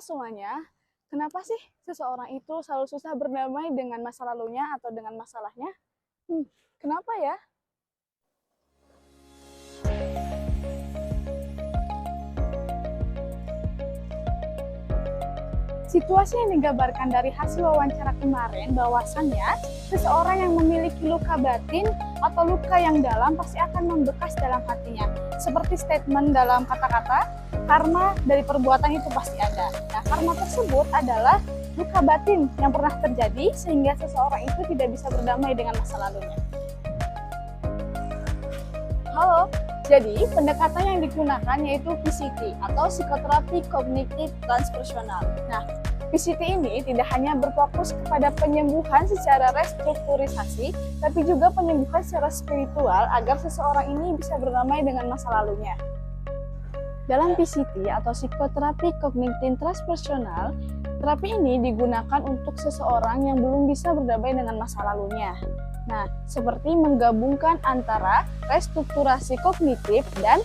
Halo semuanya, kenapa sih seseorang itu selalu susah berdamai dengan masa lalunya atau dengan masalahnya? Kenapa ya? Situasi yang digambarkan dari hasil wawancara kemarin bahwasannya seseorang yang memiliki luka batin atau luka yang dalam pasti akan membekas dalam hatinya. Seperti statement dalam kata-kata, karma dari perbuatan itu pasti ada. Nah, karma tersebut adalah luka batin yang pernah terjadi sehingga seseorang itu tidak bisa berdamai dengan masa lalunya. Halo, jadi pendekatan yang digunakan yaitu PCT atau Psikoterapi Kognitif Transpersonal. Nah, PCT ini tidak hanya berfokus kepada penyembuhan secara restrukturisasi, tapi juga penyembuhan secara spiritual agar seseorang ini bisa berdamai dengan masa lalunya. Dalam PCT atau Psikoterapi Kognitif Transpersonal, terapi ini digunakan untuk seseorang yang belum bisa berdamai dengan masa lalunya. Nah, seperti menggabungkan antara restrukturasi kognitif dan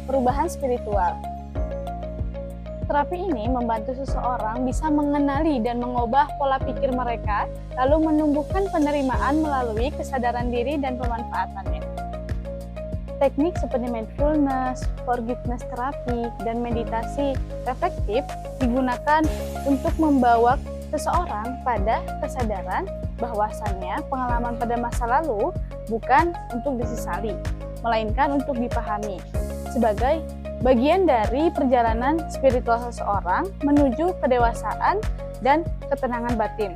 perubahan spiritual. Terapi ini membantu seseorang bisa mengenali dan mengubah pola pikir mereka, lalu menumbuhkan penerimaan melalui kesadaran diri dan pemanfaatannya. Teknik seperti mindfulness, forgiveness terapi, dan meditasi reflektif digunakan untuk membawa seseorang pada kesadaran bahwasannya pengalaman pada masa lalu bukan untuk disesali, melainkan untuk dipahami sebagai bagian dari perjalanan spiritual seseorang menuju kedewasaan dan ketenangan batin.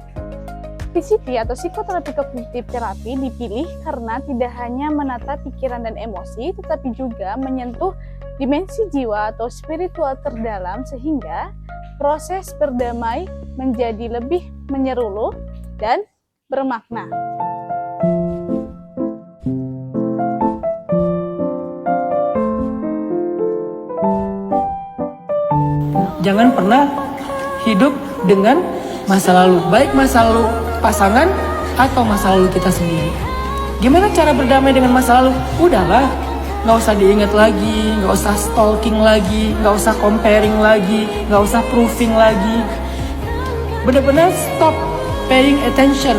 PCT atau psikoterapi kognitif terapi dipilih karena tidak hanya menata pikiran dan emosi, tetapi juga menyentuh dimensi jiwa atau spiritual terdalam sehingga proses berdamai menjadi lebih menyeluruh dan bermakna. Jangan pernah hidup dengan masa lalu, baik masa lalu pasangan atau masa lalu kita sendiri. Gimana cara berdamai dengan masa lalu? Udahlah, nggak usah diingat lagi, nggak usah stalking lagi, nggak usah comparing lagi, nggak usah proving lagi. Benar-benar stop paying attention,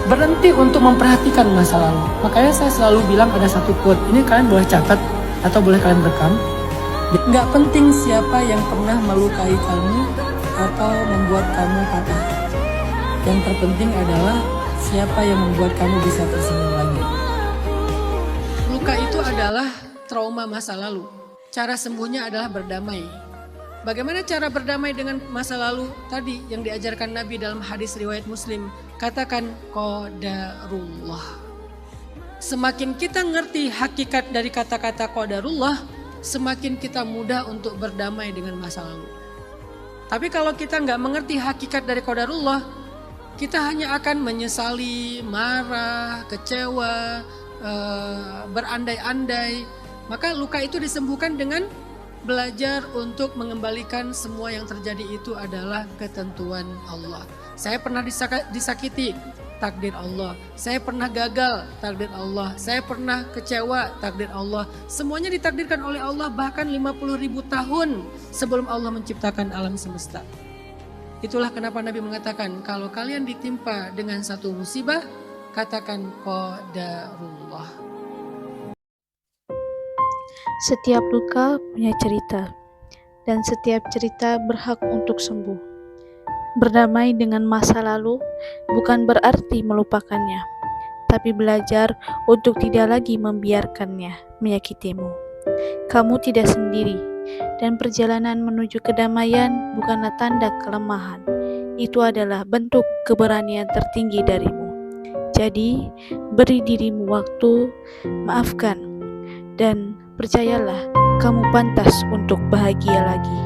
berhenti untuk memperhatikan masa lalu. Makanya saya selalu bilang ada satu quote, ini kalian boleh catat atau boleh kalian rekam. Nggak penting siapa yang pernah melukai kamu atau membuat kamu patah. Yang terpenting adalah siapa yang membuat kamu bisa tersenyum lagi. Luka itu adalah trauma masa lalu. Cara sembuhnya adalah berdamai. Bagaimana cara berdamai dengan masa lalu tadi yang diajarkan Nabi dalam hadis riwayat Muslim? Katakan qadarullah. Semakin kita ngerti hakikat dari kata-kata qadarullah, semakin kita mudah untuk berdamai dengan masa lalu. Tapi kalau kita nggak mengerti hakikat dari qadarullah, kita hanya akan menyesali, marah, kecewa, berandai-andai. Maka luka itu disembuhkan dengan belajar untuk mengembalikan semua yang terjadi itu adalah ketentuan Allah. Saya pernah disakiti, takdir Allah. Saya pernah gagal, takdir Allah. Saya pernah kecewa, takdir Allah. Semuanya ditakdirkan oleh Allah bahkan 50.000 tahun sebelum Allah menciptakan alam semesta. Itulah kenapa Nabi mengatakan kalau kalian ditimpa dengan satu musibah, katakan qadarullah. Setiap luka punya cerita, dan setiap cerita berhak untuk sembuh. Berdamai dengan masa lalu bukan berarti melupakannya, tapi belajar untuk tidak lagi membiarkannya menyakitimu. Kamu tidak sendiri, dan perjalanan menuju kedamaian bukanlah tanda kelemahan. Itu adalah bentuk keberanian tertinggi darimu. Jadi, beri dirimu waktu, maafkan, dan percayalah, kamu pantas untuk bahagia lagi.